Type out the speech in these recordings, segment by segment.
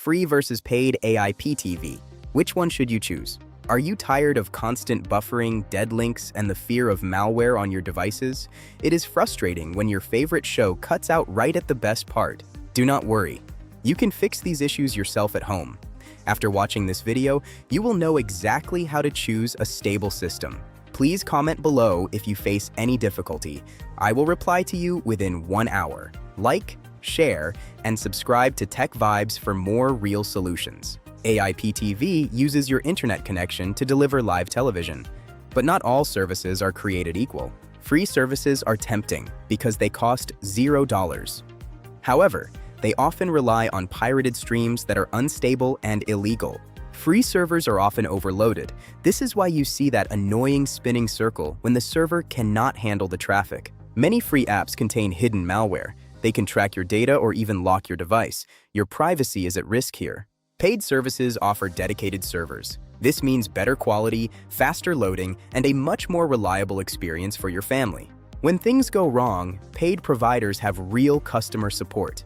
Free versus paid AIPTV. Which one should you choose? Are you tired of constant buffering, dead links, and the fear of malware on your devices? It is frustrating when your favorite show cuts out right at the best part. Do not worry. You can fix these issues yourself at home. After watching this video, you will know exactly how to choose a stable system. Please comment below if you face any difficulty. I will reply to you within 1 hour. Like, share, and subscribe to Tech Vibes for more real solutions. AIPTV uses your internet connection to deliver live television. But not all services are created equal. Free services are tempting because they cost $0. However, they often rely on pirated streams that are unstable and illegal. Free servers are often overloaded. This is why you see that annoying spinning circle when the server cannot handle the traffic. Many free apps contain hidden malware. They can track your data or even lock your device. Your privacy is at risk here. Paid services offer dedicated servers. This means better quality, faster loading, and a much more reliable experience for your family. When things go wrong, paid providers have real customer support.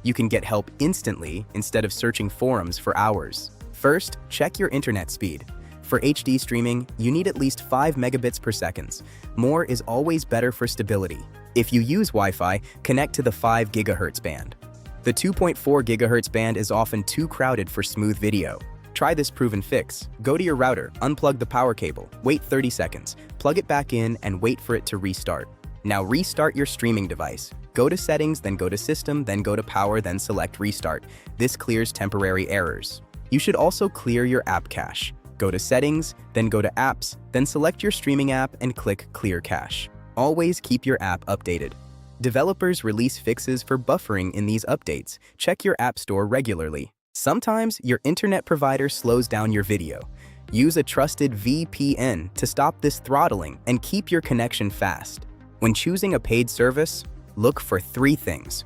You can get help instantly instead of searching forums for hours. First, check your internet speed. For HD streaming, you need at least 5 megabits per second. More is always better for stability. If you use Wi-Fi, connect to the 5 GHz band. The 2.4 GHz band is often too crowded for smooth video. Try this proven fix. Go to your router, unplug the power cable, wait 30 seconds, plug it back in, and wait for it to restart. Now restart your streaming device. Go to Settings, then go to System, then go to Power, then select Restart. This clears temporary errors. You should also clear your app cache. Go to Settings, then go to Apps, then select your streaming app and click Clear Cache. Always keep your app updated. Developers release fixes for buffering in these updates. Check your app store regularly. Sometimes your internet provider slows down your video. Use a trusted VPN to stop this throttling and keep your connection fast. When choosing a paid service, look for 3 things: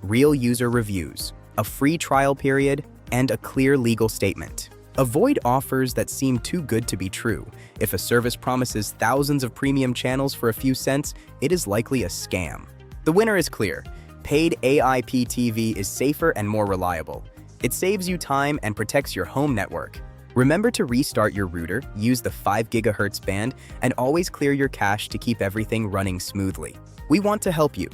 real user reviews, a free trial period, and a clear legal statement. Avoid offers that seem too good to be true. If a service promises thousands of premium channels for a few cents, it is likely a scam. The winner is clear. Paid AIPTV is safer and more reliable. It saves you time and protects your home network. Remember to restart your router, use the 5 GHz band, and always clear your cache to keep everything running smoothly. We want to help you.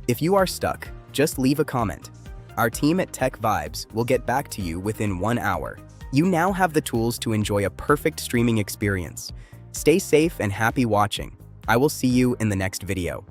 If you are stuck, just leave a comment. Our team at Tech Vibes will get back to you within 1 hour. You now have the tools to enjoy a perfect streaming experience. Stay safe and happy watching. I will see you in the next video.